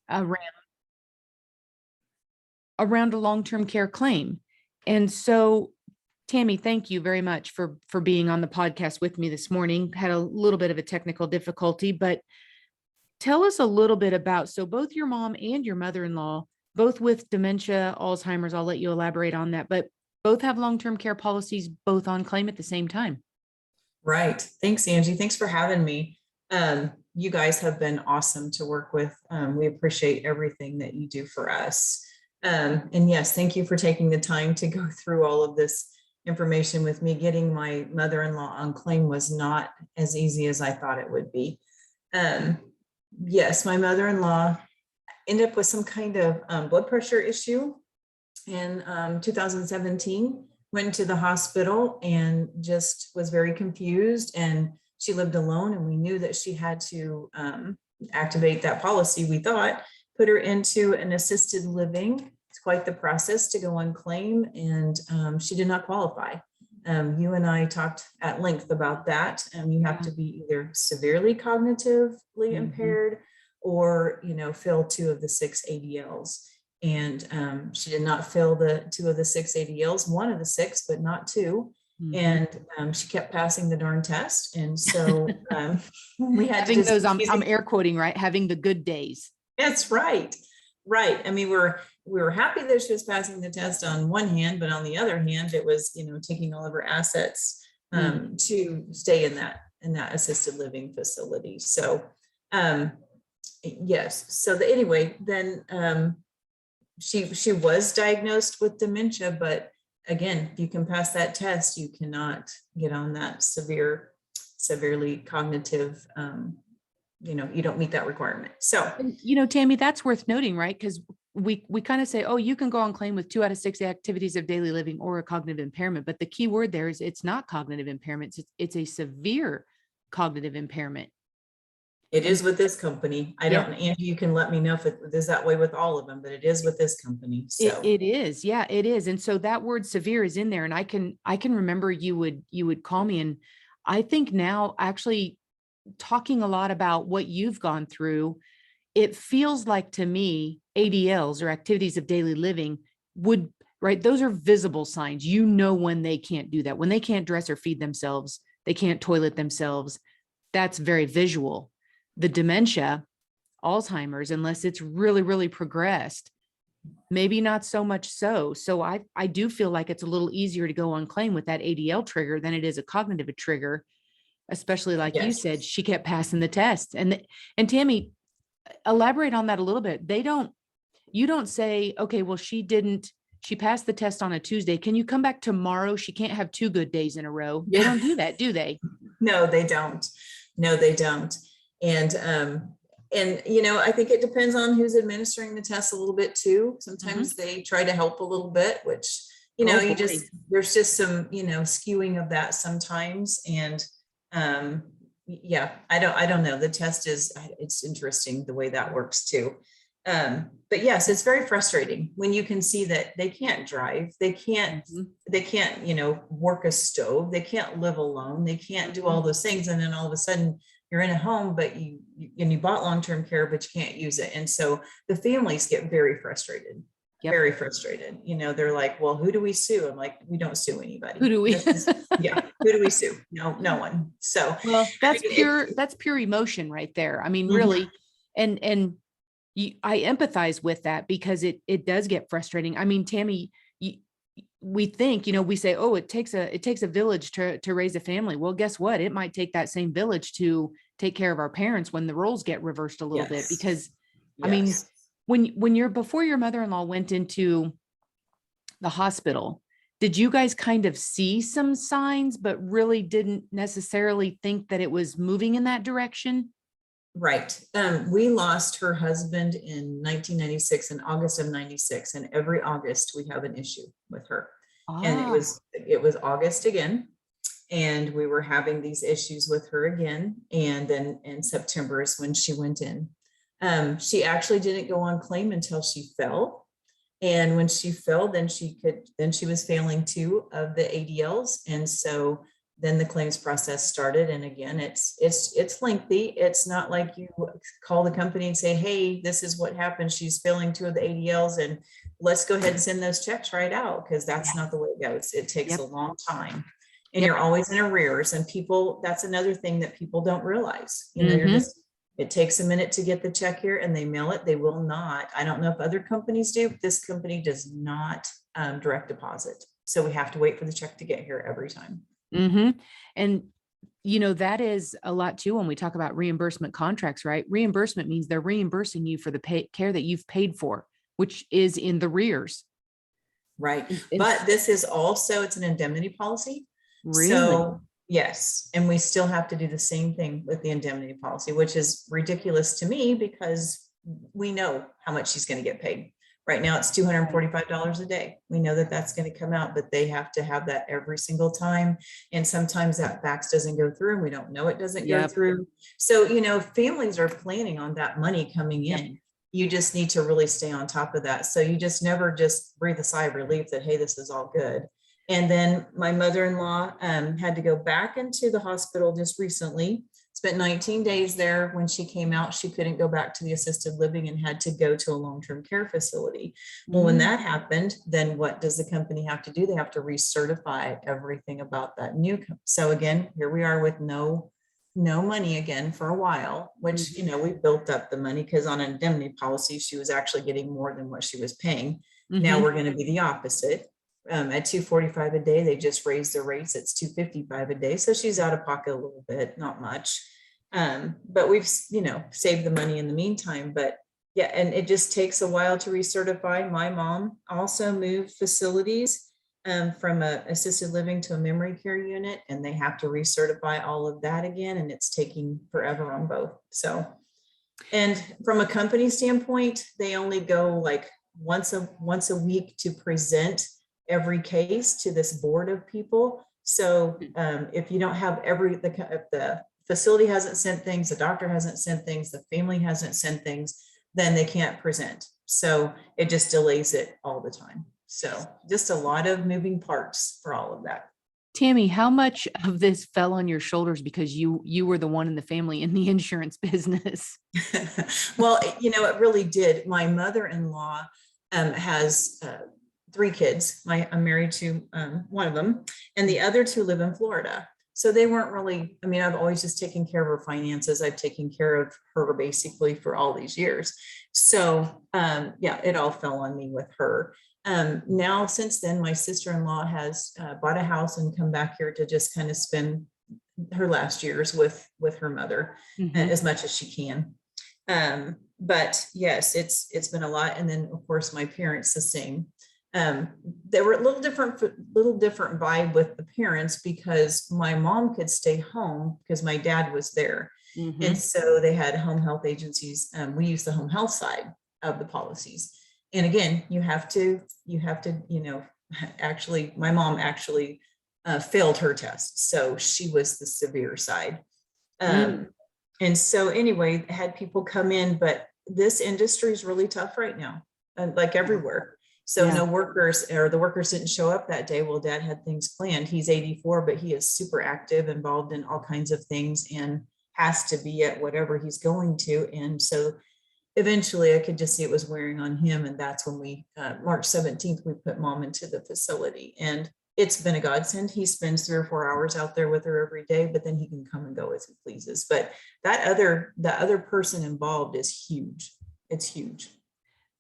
around a long-term care claim. And so, Tammy, thank you very much for being on the podcast with me this morning. Had a little bit of a technical difficulty, but tell us a little bit about, so both your mom and your mother-in-law, both with dementia, Alzheimer's, I'll let you elaborate on that, but both have long-term care policies, both on claim at the same time. Right. Thanks, Angie. Thanks for having me. You guys have been awesome to work with. We appreciate everything that you do for us. And yes, thank you for taking the time to go through all of this information with me. Getting my mother-in-law on claim was not as easy as I thought it would be. Yes, my mother-in-law ended up with some kind of blood pressure issue in 2017, went to the hospital and just was very confused, and she lived alone, and we knew that she had to activate that policy. We thought, put her into an assisted living. It's quite the process to go on claim, and she did not qualify. You and I talked at length about that. You have to be either severely cognitively impaired or, fill 2 of the 6 ADLs. And she did not fill the 2 of the 6 ADLs, 1 of the 6, but not 2. And she kept passing the darn test. And so we had having those, I'm air quoting, right? Having the good days. That's right. Right. I mean, we were happy that she was passing the test on one hand, but on the other hand, it was, taking all of her assets to stay in that assisted living facility. So yes. So anyway, then she was diagnosed with dementia, but again, if you can pass that test, you cannot get on that severely cognitive, you don't meet that requirement. So, Tammy, that's worth noting, right? Because we kind of say, oh, you can go on claim with 2 out of 6 activities of daily living or a cognitive impairment. But the key word there is it's not cognitive impairment. It's a severe cognitive impairment. It is with this company. I don't, Angie, you can let me know if it is that way with all of them, but it is with this company. So it is. Yeah, it is. And so that word severe is in there. And I can remember you would call me. And I think now, actually talking a lot about what you've gone through, it feels like to me, ADLs or activities of daily living would, right? Those are visible signs. When they can't do that, when they can't dress or feed themselves, they can't toilet themselves. That's very visual. The dementia, Alzheimer's, unless it's really, really progressed, maybe not so much so. So I do feel like it's a little easier to go on claim with that ADL trigger than it is a cognitive trigger, especially like you said, she kept passing the test. And Tammy, elaborate on that a little bit. You don't say, okay, well, she passed the test on a Tuesday. Can you come back tomorrow? She can't have 2 good days in a row. They don't do that, do they? No, they don't. No, they don't. And I think it depends on who's administering the test a little bit too. Sometimes they try to help a little bit, which, there's just some, skewing of that sometimes. And I don't know. The test it's interesting the way that works too. But yes, it's very frustrating when you can see that they can't drive, they can't, work a stove, they can't live alone, they can't do all those things. And then all of a sudden you're in a home, but you bought long-term care, but you can't use it. And so the families get very frustrated. Very frustrated. They're like, well, who do we sue? I'm like, we don't sue anybody. Who do we? Who do we sue? No one. So well, that's pure emotion right there. I mean, really. And I empathize with that because it does get frustrating. I mean, Tammy, we think, we say, oh, it takes a village to raise a family. Well, guess what? It might take that same village to take care of our parents when the roles get reversed a little bit, because I mean, before your mother-in-law went into the hospital, did you guys kind of see some signs, but really didn't necessarily think that it was moving in that direction? Right. We lost her husband in 1996, in August of 96. And every August we have an issue with her. And it was August again. And we were having these issues with her again. And then in September is when she went in. She actually didn't go on claim until she fell. And when she fell, then she was failing 2 of the ADLs. And so then the claims process started. And again, it's lengthy. It's not like you call the company and say, hey, this is what happened. She's failing 2 of the ADLs and let's go ahead and send those checks right out. Because that's not the way it goes. It takes Yep. a long time. And Yep. you're always in arrears, and people, that's another thing that people don't realize. You're Mhm. just, it takes a minute to get the check here and they mail it. They will not, I don't know if other companies do, but this company does not direct deposit. So we have to wait for the check to get here every time. Mhm. And that is a lot too when we talk about reimbursement contracts, right? Reimbursement means they're reimbursing you for the care that you've paid for, which is in the rears. Right. And But this is also, it's an indemnity policy. really, So yes, and we still have to do the same thing with the indemnity policy, which is ridiculous to me because we know how much she's going to get paid. Right now it's $245 a day. We know that that's going to come out, but they have to have that every single time. And sometimes that fax doesn't go through and we don't know it doesn't go Yep. through. So, families are planning on that money coming Yep. in. You just need to really stay on top of that. So you just never just breathe a sigh of relief that, hey, this is all good. And then my mother-in-law had to go back into the hospital just recently, spent 19 days there. When she came out, she couldn't go back to the assisted living and had to go to a long-term care facility. Well, when that happened, then what does the company have to do? They have to recertify everything about that new. So again, here we are with no money again for a while, which, we built up the money because on an indemnity policy, she was actually getting more than what she was paying. Now we're going to be the opposite. At $245 a day, they just raised their rates. It's $255 a day. So she's out of pocket a little bit, not much. But we've, saved the money in the meantime. But yeah, and it just takes a while to recertify. My mom also moved facilities from a assisted living to a memory care unit, and they have to recertify all of that again. And it's taking forever on both. So, and from a company standpoint, they only go like once a week to present every case to this board of people. So if you don't have if the facility hasn't sent things, the doctor hasn't sent things, the family hasn't sent things, then they can't present. So it just delays it all the time. So just a lot of moving parts for all of that. Tammy, how much of this fell on your shoulders because you were the one in the family in the insurance business? Well, it really did. My mother-in-law has 3 kids. I'm married to one of them, and the other 2 live in Florida. So they weren't really, I've always just taken care of her finances. I've taken care of her basically for all these years. So yeah, it all fell on me with her. Now, since then, my sister-in-law has bought a house and come back here to just kind of spend her last years with her mother as much as she can. But yes, it's been a lot. And then of course my parents the same. They were a little different vibe with the parents because my mom could stay home because my dad was there. And so they had home health agencies. We use the home health side of the policies. And again, you have to, actually, my mom actually failed her test. So she was the severe side. And so anyway, had people come in, but this industry is really tough right now, like everywhere. So no workers, or the workers didn't show up that day. Well, Dad had things planned. He's 84, but he is super active, involved in all kinds of things, and has to be at whatever he's going to. And so eventually I could just see it was wearing on him. And that's when we, March 17th, we put Mom into the facility. And it's been a godsend. He spends 3 or 4 hours out there with her every day, but then he can come and go as he pleases. But the other person involved is huge. It's huge.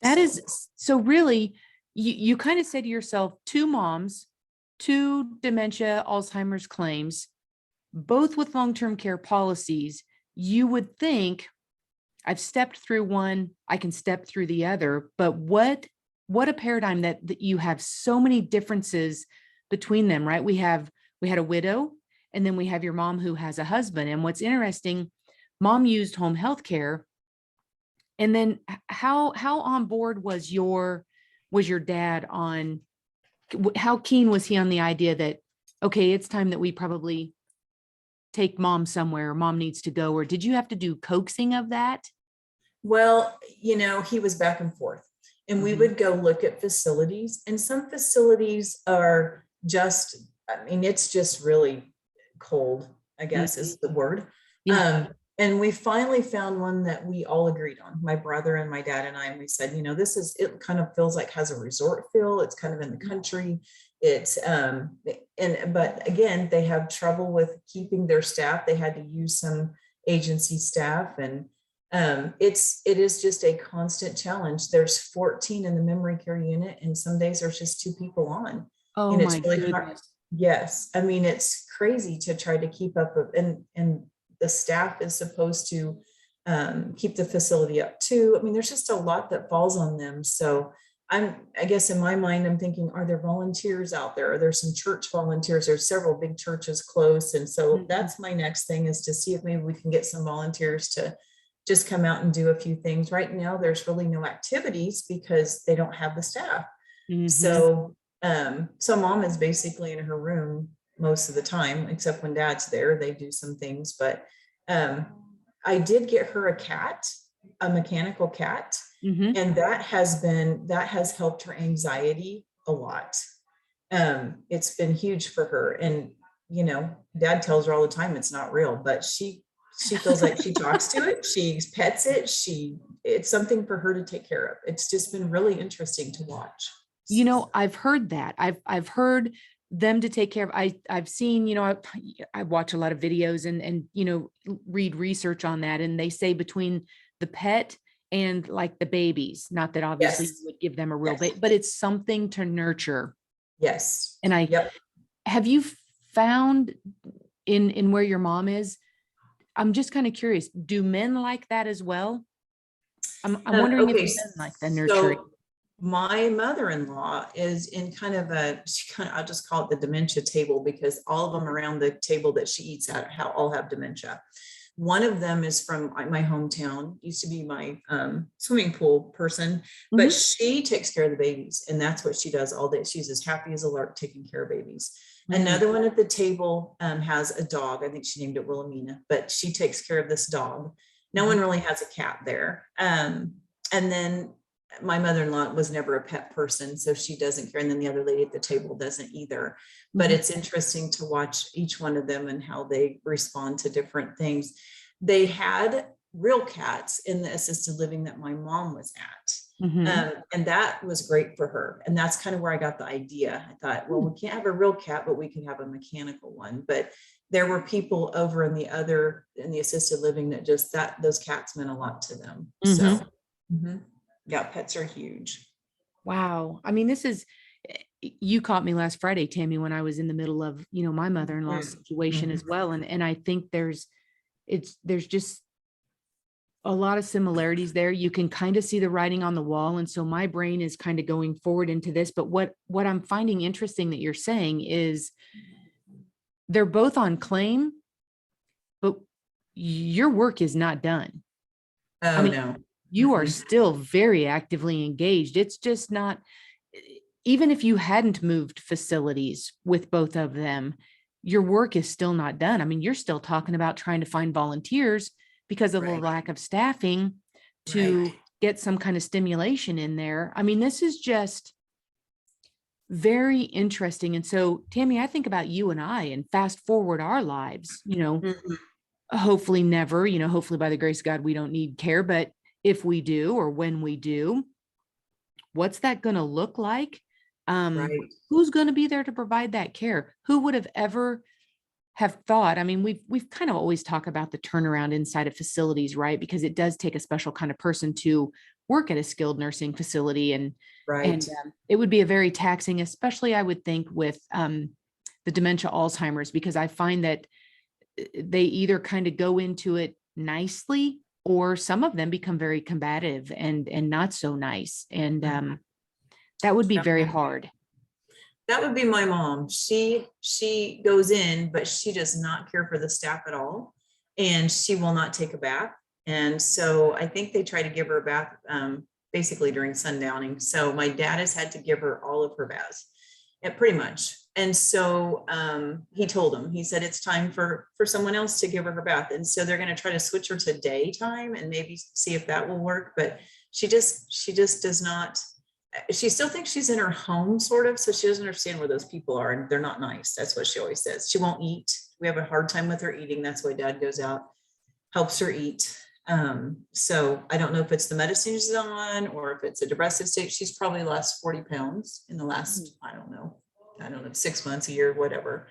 That is so really, you kind of say to yourself, 2 moms, 2 dementia, Alzheimer's claims, both with long-term care policies. You would think I've stepped through one, I can step through the other, but what a paradigm that you have so many differences between them, right? we had a widow, and then we have your mom who has a husband. And what's interesting, Mom used home health care. And then how on board was your dad on, how keen was he on the idea that, okay, it's time that we probably take Mom somewhere, Mom needs to go? Or did you have to do coaxing of that? Well, he was back and forth, and we would go look at facilities, and some facilities are just, it's just really cold, I guess Mhm. is the word. Yeah. Um, and we finally found one that we all agreed on, my brother and my dad and I, and we said, it kind of feels like has a resort feel. It's kind of in the country. It's, but again, they have trouble with keeping their staff. They had to use some agency staff, and it is just a constant challenge. There's 14 in the memory care unit, and some days there's just 2 people on, Oh and it's my really hard. goodness. Yes, I mean, it's crazy to try to keep up with, and the staff is supposed to keep the facility up too. I mean, there's just a lot that falls on them. So I guess in my mind, I'm thinking, are there volunteers out there? Are there some church volunteers? There's several big churches close. And so Mhm. that's my next thing, is to see if maybe we can get some volunteers to just come out and do a few things. Right now, there's really no activities because they don't have the staff. Mhm. So mom is basically in her room most of the time, except when dad's there, they do some things. But um, I did get her a cat, a mechanical cat, Mhm. and that has helped her anxiety a lot. It's been huge for her. And dad tells her all the time it's not real, but she feels like she talks to it, she pets it, it's something for her to take care of. It's just been really interesting to watch. I've heard that. I've heard them to take care of. I've seen, I watch a lot of videos and read research on that. And they say between the pet and like the babies, not that obviously you Yes, would give them a real yes, baby, but it's something to nurture. yes. And Yep. have you found in where your mom is? I'm just kind of curious. Do men like that as well? I'm wondering if Okay, men like the nurturing. so my mother-in-law is in kind of I'll just call it the dementia table, because all of them around the table that she eats at all have dementia. One of them is from my hometown, used to be my swimming pool person, but Mhm. she takes care of the babies, and that's what she does all day. She's as happy as a lark taking care of babies. Mm. Another one at the table has a dog. I think she named it Wilhelmina, but she takes care of this dog. No Mhm. one really has a cat there. And then my mother-in-law was never a pet person, so she doesn't care. And then the other lady at the table doesn't either. But Mhm. it's interesting to watch each one of them and how they respond to different things. They had real cats in the assisted living that my mom was at. Mhm. And that was great for her. And that's kind of where I got the idea. I thought, well, Mm. we can't have a real cat, but we could have a mechanical one. But there were people over in the assisted living that those cats meant a lot to them. So, Mhm. mhm. Yeah, pets are huge. Wow. I mean, you caught me last Friday, Tammy, when I was in the middle of, my mother-in-law's Mhm. situation Mhm. as well. And I think there's just a lot of similarities there. You can kind of see the writing on the wall. And so my brain is kind of going forward into this. But what I'm finding interesting that you're saying is they're both on claim, but your work is not done. I Oh, mean, no. you are Mm-mm. still very actively engaged. It's just not, even if you hadn't moved facilities with both of them, your work is still not done. I mean, you're still talking about trying to find volunteers because of a Right, lack of staffing right. to get some kind of stimulation in there. I mean, this is just very interesting. And so, Tammy, I think about you and I and fast forward our lives, Mhm. hopefully never, hopefully by the grace of God, we don't need care. But if we do, or when we do, what's that going to look like? Right, Who's going to be there to provide that care? Who would have ever have thought? I mean, we've kind of always talked about the turnaround inside of facilities, right? Because it does take a special kind of person to work at a skilled nursing facility, and right. it would be a very taxing, especially I would think with the dementia Alzheimer's, because I find that they either kind of go into it nicely, or some of them become very combative and not so nice. And Mhm. that would be Yeah. very hard. That would be my mom. She goes in, but she does not care for the staff at all, and she will not take a bath. And so I think they try to give her a bath basically during sundowning. So my dad has had to give her all of her baths, pretty much. And so he told him, he said it's time for someone else to give her bath. And so they're going to try to switch her to daytime and maybe see if that will work. But she just does not. She still thinks she's in her home, sort of. So she doesn't understand where those people are, and they're not nice. That's what she always says. She won't eat. we have a hard time with her eating. That's why dad goes out, helps her eat. So I don't know if it's the medicine she's on or if it's a depressive state. She's probably lost 40 pounds in the last, I don't know, 6 months, a year, whatever.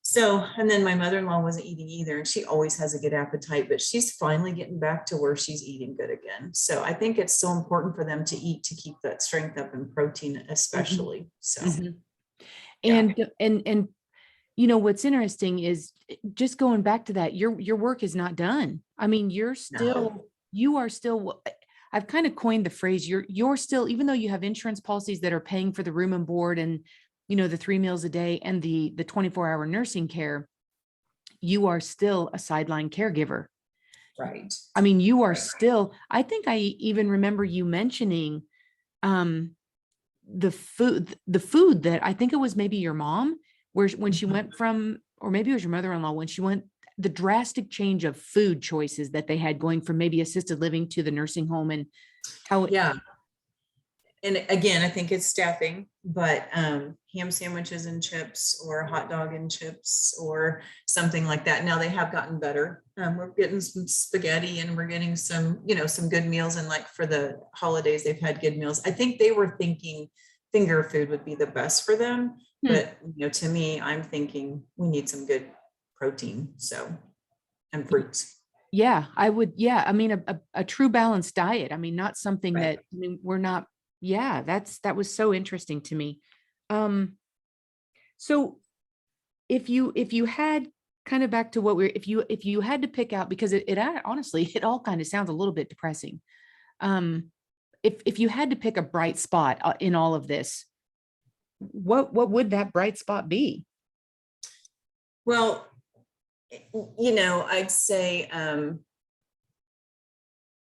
So, and then my mother-in-law wasn't eating either, and she always has a good appetite, but she's finally getting back to where she's eating good again. So I think it's so important for them to eat to keep that strength up and protein, especially. So, Mhm. yeah. And you know, what's interesting is just going back to that, your work is not done. I mean, No. you are still, I've kind of coined the phrase, you're still, even though you have insurance policies that are paying for the room and board and, you know, the 3 meals a day and the 24-hour nursing care, you are still a sideline caregiver. Right. I mean, you are Right. still, I think I even remember you mentioning, um, the food that I think it was maybe your mom, where when she went from, or maybe it was your mother-in-law, when she went, the drastic change of food choices that they had going from maybe assisted living to the nursing home and how, Yeah. And again, I think it's staffing, but ham sandwiches and chips or a hot dog and chips or something like that. Now they have gotten better. We're getting some spaghetti and we're getting some, you know, some good meals. And like for the holidays, they've had good meals. I think they were thinking finger food would be the best for them. But, you know, to me, I'm thinking we need some good protein. So, and fruits. yeah, I would, yeah, I mean, a true balanced diet. I mean, not something Right. that, I mean, we're not, yeah, that was so interesting to me. Um, so if you had kind of back to what we're, if you had to pick out, because honestly, it all kind of sounds a little bit depressing. Um, if you had to pick a bright spot in all of this, what would that bright spot be? Well, you know, I'd say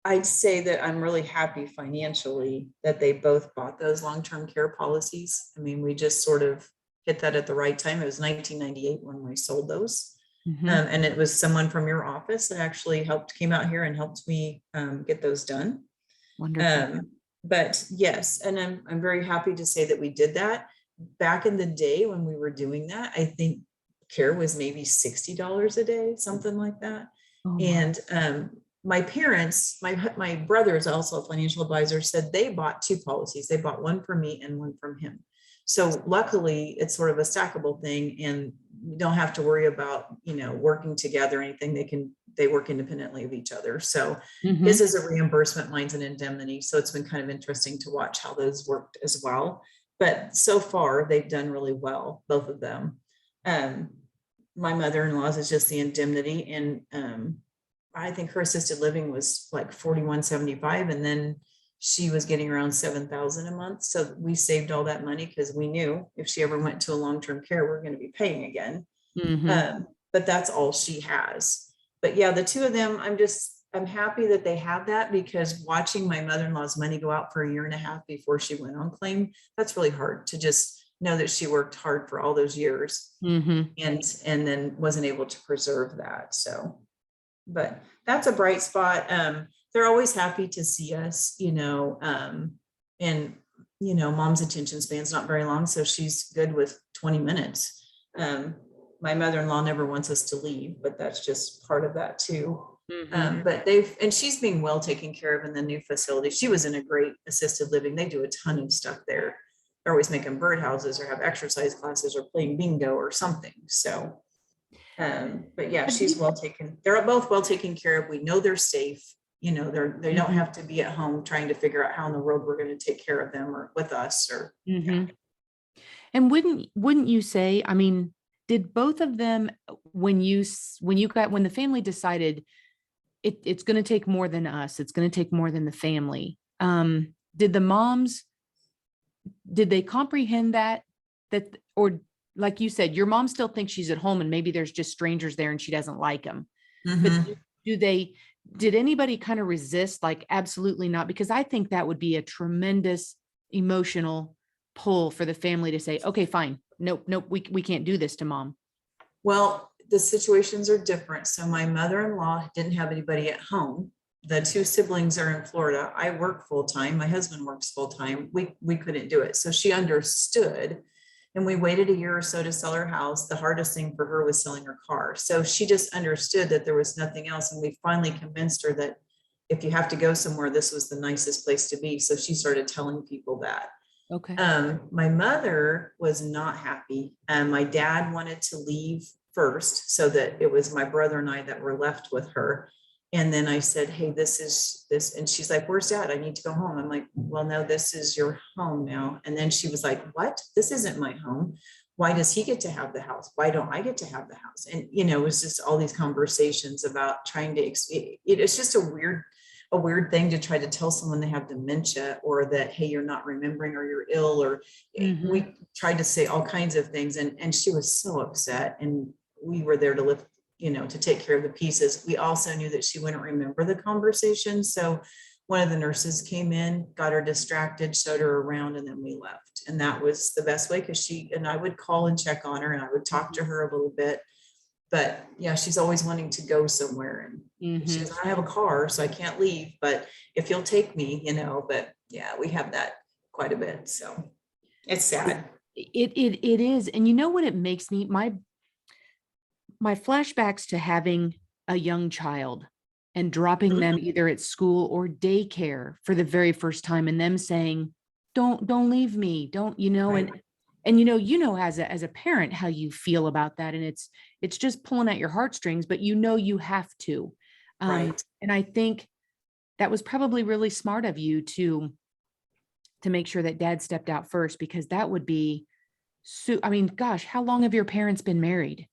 that I'm really happy financially that they both bought those long-term care policies. I mean, we just sort of hit that at the right time. It was 1998 when we sold those. Mhm. And it was someone from your office that actually came out here and helped me get those done. Wonderful. But yes, and I'm very happy to say that we did that. Back in the day when we were doing that, I think care was maybe $60 a day, something like that. Oh my. And my parents, my brother is also a financial advisor, said they bought two policies. They bought one for me and one from him. So luckily, it's sort of a stackable thing, and you don't have to worry about, you know, working together or anything. They work independently of each other. So his Mhm. is a reimbursement, mine's an indemnity. So it's been kind of interesting to watch how those worked as well. But so far, they've done really well, both of them. Um, my mother-in-law's is just the indemnity, and I think her assisted living was like 41.75, and then she was getting around 7,000 a month. So we saved all that money because we knew if she ever went to a long-term care, we're going to be paying again. Mhm. But that's all she has. But yeah, the two of them, I'm happy that they have that, because watching my mother-in-law's money go out for a year and a half before she went on claim, that's really hard to just know that she worked hard for all those years Mhm. and then wasn't able to preserve that. So, but that's a bright spot. They're always happy to see us, you know, and you know, mom's attention span's not very long, so she's good with 20 minutes. My mother-in-law never wants us to leave, but that's just part of that too. Mhm. But and she's being well taken care of in the new facility. She was in a great assisted living. They do a ton of stuff there. They're always making birdhouses or have exercise classes or playing bingo or something. So but yeah, Have she's you- well taken. They're both well taken care of. We know they're safe. You know, they don't Mhm. have to be at home trying to figure out how in the world we're going to take care of them or with us or yeah. Mhm. And wouldn't you say, I mean, did both of them, when the family decided it's going to take more than us, it's going to take more than the family, did the moms, did they comprehend that, or like you said, your mom still thinks she's at home and maybe there's just strangers there and she doesn't like them, but Mhm. do they, did anybody kind of resist, like absolutely not? Because I think that would be a tremendous emotional pull for the family to say, okay, fine, nope, we can't do this to mom. Well, the situations are different. So my mother-in-law didn't have anybody at home. The two siblings are in Florida. I work full time. My husband works full time. We couldn't do it. So she understood. and we waited a year or so to sell her house. The hardest thing for her was selling her car. So she just understood that there was nothing else. And we finally convinced her that if you have to go somewhere, this was the nicest place to be. So she started telling people that. Okay. My mother was not happy. My dad wanted to leave first so that it was my brother and I that were left with her. And then I said, hey, this is this. And she's like, where's dad? I need to go home. I'm like, well, no, this is your home now. And then she was like, what? This isn't my home. Why does he get to have the house? Why don't I get to have the house? And, it was just all these conversations about trying to, it's just a weird thing to try to tell someone they have dementia, or that, hey, you're not remembering, or you're ill, or we tried to say all kinds of things. And she was so upset, and we were there to lift, to take care of the pieces. We also knew that she wouldn't remember the conversation. So one of the nurses came in, got her distracted, showed her around, and then we left. And that was the best way, because she and I would call and check on her, and I would talk to her a little bit. But yeah, she's always wanting to go somewhere. And she says, I have a car, so I can't leave, but if you'll take me, but yeah, we have that quite a bit. So it's sad. It is. And you know what it makes me, my flashbacks to having a young child and dropping them either at school or daycare for the very first time, and them saying, don't leave me. Don't, Right. and as a parent, how you feel about that. And it's just pulling at your heartstrings, but you have to. Right. And I think that was probably really smart of you to make sure that dad stepped out first, because that would be I mean, gosh, how long have your parents been married?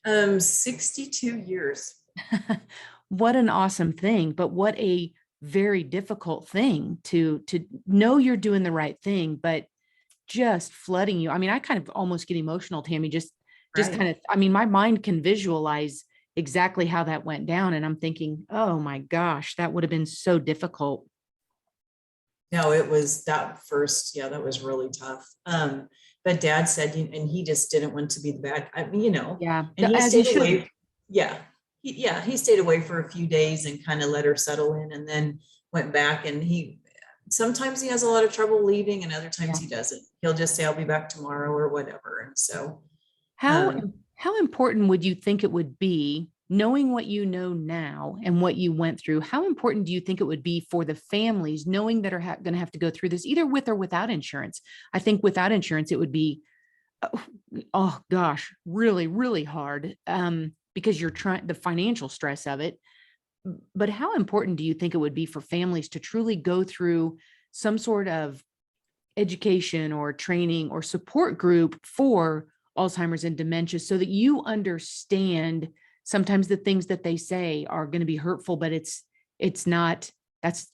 62 years. What an awesome thing, but what a very difficult thing to know you're doing the right thing, but just flooding you. I mean, I kind of almost get emotional, Tammy, just Right. kind of, I mean, my mind can visualize exactly how that went down. And I'm thinking, oh my gosh, that would have been so difficult. No, it was that first. Yeah, that was really tough. But dad said, and he just didn't want to be the bad, Yeah. and he As he stayed should. away. Yeah. He stayed away for a few days and kind of let her settle in, and then went back. And sometimes he has a lot of trouble leaving, and other times Yeah. he doesn't. He'll just say, I'll be back tomorrow or whatever. And so, How um, how important would you think it would be, knowing what you know now and what you went through? How important do you think it would be for the families knowing that are going to have to go through this, either with or without insurance? I think without insurance, it would be, oh, oh gosh, really, really hard, because you're trying the financial stress of it. But how important do you think it would be for families to truly go through some sort of education or training or support group for Alzheimer's and dementia, so that you understand sometimes the things that they say are going to be hurtful, but it's not, that's,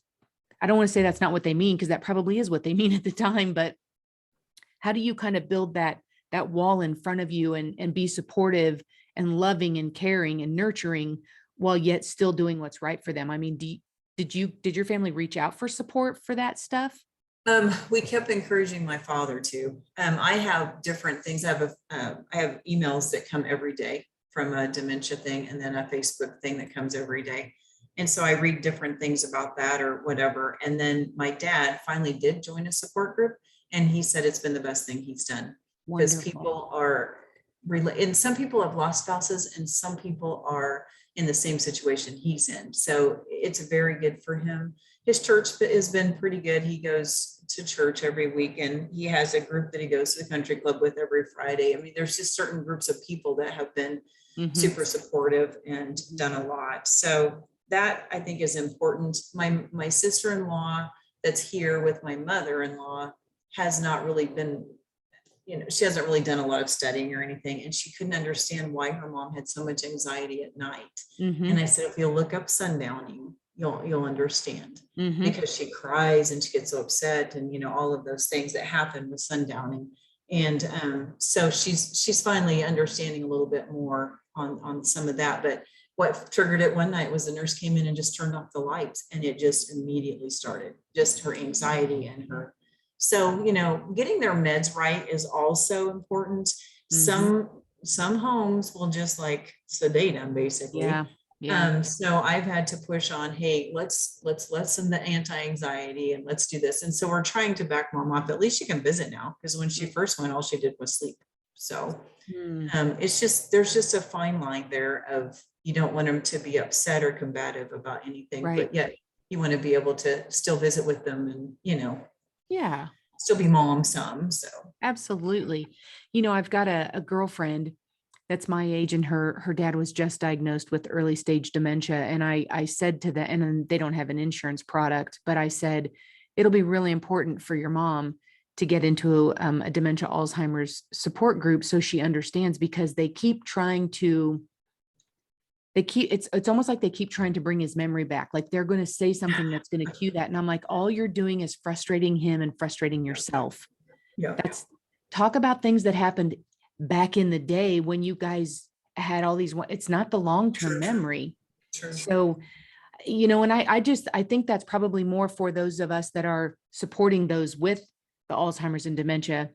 I don't want to say that's not what they mean, because that probably is what they mean at the time, but how do you kind of build that wall in front of you, and be supportive and loving and caring and nurturing, while yet still doing what's right for them? I mean, did your family reach out for support for that stuff? we kept encouraging my father to. I have different things. I have emails that come every day from a dementia thing, and then a Facebook thing that comes every day. And so I read different things about that or whatever. And then my dad finally did join a support group, and he said it's been the best thing he's done, because Wonderful. people are and some people have lost spouses, and some people are in the same situation he's in. So it's very good for him. His church has been pretty good. He goes to church every week, and he has a group that he goes to the country club with every Friday. I mean, there's just certain groups of people that have been super supportive and done a lot. So that, I think, is important. My sister-in-law that's here with my mother-in-law has not really been, she hasn't really done a lot of studying or anything, and she couldn't understand why her mom had so much anxiety at night. And I said, if you look up sundowning, you'll understand, because she cries and she gets so upset, and all of those things that happen with sundowning. And so she's finally understanding a little bit more on some of that. But what triggered it one night was the nurse came in and just turned off the lights, and it just immediately started, just her anxiety and her. So, getting their meds right is also important. Some homes will just like sedate them, basically. Yeah. Yeah. So I've had to push on, hey, let's lessen the anti-anxiety and let's do this. And so we're trying to back mom up. At least she can visit now, because when she first went, all she did was sleep. So Mm, it's just, there's just a fine line there of, you don't want them to be upset or combative about anything, right. but yet you want to be able to still visit with them and, Yeah, still be mom some. So absolutely. I've got a girlfriend that's my age, and her dad was just diagnosed with early stage dementia. And I said to them, and then they don't have an insurance product, but I said, it'll be really important for your mom to get into a dementia Alzheimer's support group so she understands, because they keep trying to it's almost like they keep trying to bring his memory back. Like they're going to say something that's going to cue that. And I'm like, all you're doing is frustrating him and frustrating yourself. yeah, That's talk about things that happened back in the day when you guys had all these, it's not the long-term memory. true. So, and I think that's probably more for those of us that are supporting those with the Alzheimer's and dementia,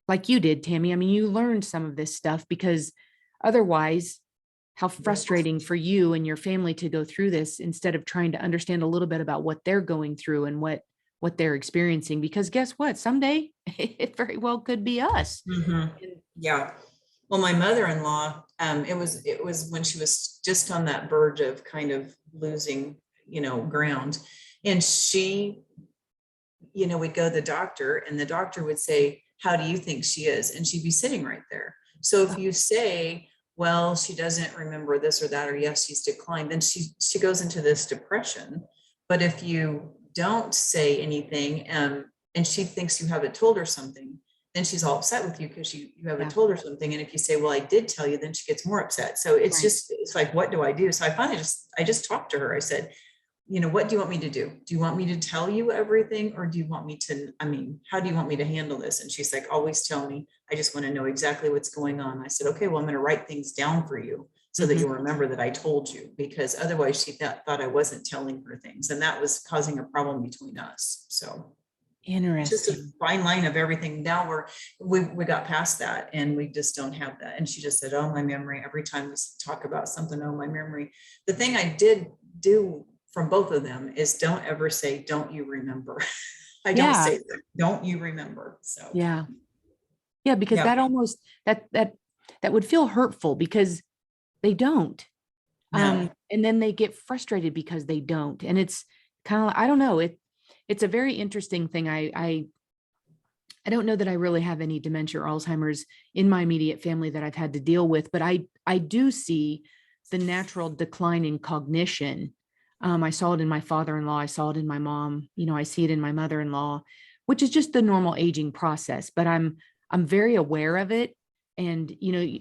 like you did, Tammy. I mean, you learned some of this stuff, because otherwise, how frustrating for you and your family to go through this instead of trying to understand a little bit about what they're going through and what they're experiencing. Because guess what? Someday it very well could be us. Mhm. Yeah. Well, my mother-in-law, it was when she was just on that verge of kind of losing, ground. And she, we'd go to the doctor and the doctor would say, how do you think she is? And she'd be sitting right there. So if you say, well, she doesn't remember this or that, or yes, she's declined, then she goes into this depression. But if you don't say anything, and she thinks you haven't told her something, then she's all upset with you because you haven't Yeah. told her something. And if you say, well, I did tell you, then she gets more upset. So it's Right. just, it's like, what do I do? So I finally I just talked to her. I said, what do you want me to do? Do you want me to tell you everything? Or do you want me to, how do you want me to handle this? And she's like, always tell me. I just want to know exactly what's going on. I said, okay, well, I'm going to write things down for you so that Mhm. you'll remember that I told you, because otherwise she thought I wasn't telling her things. And that was causing a problem between us. So it's just a Interesting. fine line of everything. Now we got past that and we just don't have that. And she just said, oh, my memory, every time we talk about something, oh, my memory. The thing I did do from both of them is don't ever say, don't you remember? I don't Yeah. say that. Don't you remember? So Yeah. Yeah. Because yeah. that almost, that would feel hurtful, because they don't. No. And then they get frustrated because they don't. And it's kind of, I don't know, it's a very interesting thing. I don't know that I really have any dementia or Alzheimer's in my immediate family that I've had to deal with, but I do see the natural decline in cognition. I saw it in my father-in-law. I saw it in my mom. I see it in my mother-in-law, which is just the normal aging process. But I'm very aware of it. And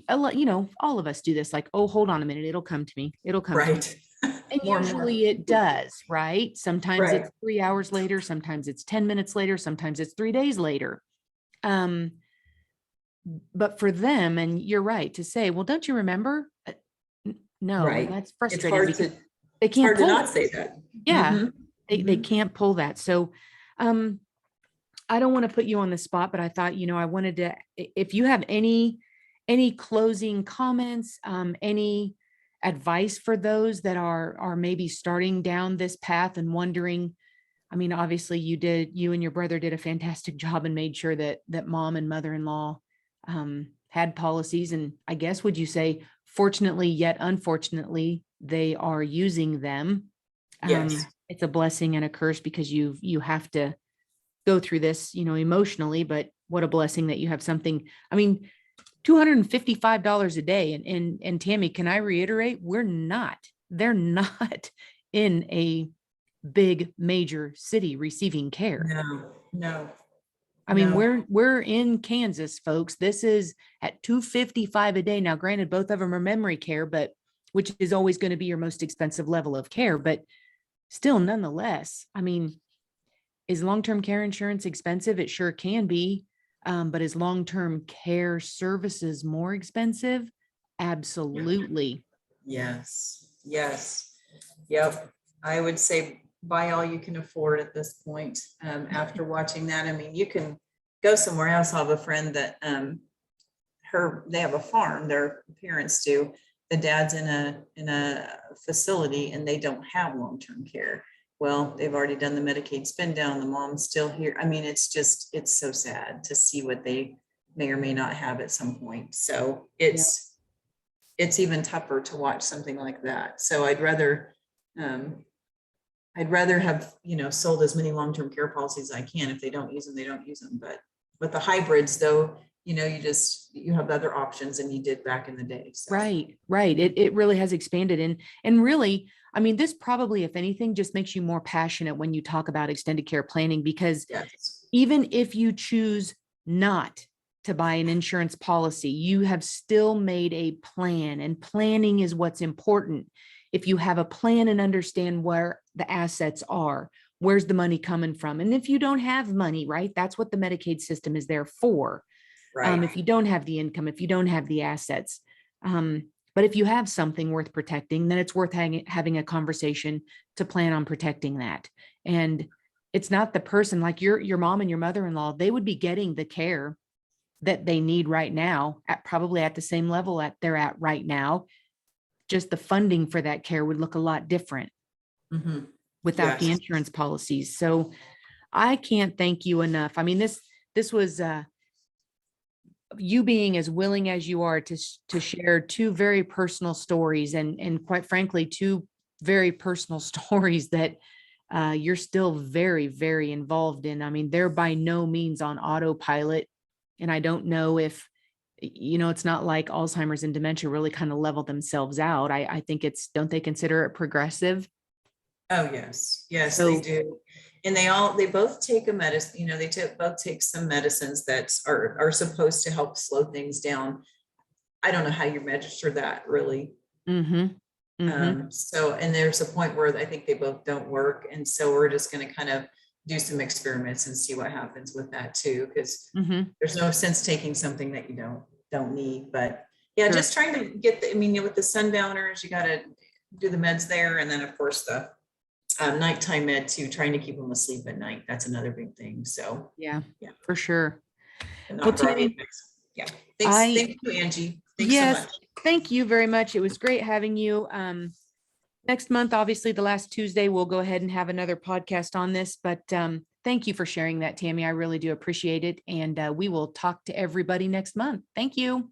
all of us do this. Like, oh, hold on a minute, it'll come to me. It'll come to me. Right. And More and more. usually it does, right? Sometimes Right. it's 3 hours later. Sometimes it's 10 minutes later. Sometimes it's 3 days later. Um, but for them, and you're right to say, well, don't you remember? No, and Right. that's It's frustrating hard because to, they it's can't hard to pull not it. say that. Yeah, Mhm. they Mhm. can't pull that. So, um, I don't want to put you on the spot, but I thought, I wanted to, if you have any closing comments, any advice for those that are maybe starting down this path and wondering. I mean, obviously you and your brother did a fantastic job and made sure that mom and mother-in-law had policies. And I guess, would you say, fortunately, yet unfortunately, they are using them. Yes. It's a blessing and a curse, because you have to go through this, emotionally, but what a blessing that you have something. I mean, $255 a day. And Tammy, can I reiterate, they're not in a big major city receiving care. No, no, I mean, no. we're in Kansas, folks. This is at 255 a day. Now, granted, both of them are memory care, but which is always going to be your most expensive level of care, but still, nonetheless, I mean, is long-term care insurance expensive? It sure can be. But is long-term care services more expensive? Absolutely. Yes. Yes. Yep. I would say buy all you can afford at this point. After watching that, you can go somewhere else. I have a friend that they have a farm, their parents do, the dad's in a facility and they don't have long-term care. Well, they've already done the Medicaid spend down, the mom's still here. I mean, it's so sad to see what they may or may not have at some point. So Yep. it's even tougher to watch something like that. So I'd rather have, sold as many long-term care policies as I can. If they don't use them, they don't use them. But with the hybrids though, you have other options than you did back in the day. So. Right. It really has expanded. And really, I mean, this probably, if anything, just makes you more passionate when you talk about extended care planning, because Yes. even if you choose not to buy an insurance policy, you have still made a plan, and planning is what's important. If you have a plan and understand where the assets are, where's the money coming from? And if you don't have money, right, that's what the Medicaid system is there for. Right. If you don't have the income, if you don't have the assets. But if you have something worth protecting, then it's worth having a conversation to plan on protecting that. And it's not the person like your mom and your mother-in-law, they would be getting the care that they need right now probably at the same level they're at right now. Just the funding for that care would look a lot different Mm-hmm. without the Yes. insurance policies. So I can't thank you enough. I mean, this was you being as willing as you are to share two very personal stories, and quite frankly, two very personal stories that you're still very, very involved in. I mean, they're by no means on autopilot. And I don't know if, it's not like Alzheimer's and dementia really kind of level themselves out. I think don't they consider it progressive? Oh, yes. Yes, So they do. And they both take a medicine, they both take some medicines that are supposed to help slow things down. I don't know how you measure that really. mm-hmm, mm-hmm, And there's a point where I think they both don't work. And so we're just going to kind of do some experiments and see what happens with that too. Because mm-hmm. there's no sense taking something that you don't need. But yeah, Sure. just trying to get with the sundowners, you got to do the meds there. And then of course the nighttime med too, trying to keep them asleep at night. That's another big thing. So Yeah, yeah, for sure. and Well, not driving. Tammy, Yeah. Thanks. I, Thank you, Angie. Thanks so yes, much. thank you very much. It was great having you. Next month, obviously the last Tuesday, we'll go ahead and have another podcast on this, but thank you for sharing that, Tammy. I really do appreciate it. And we will talk to everybody next month. Thank you.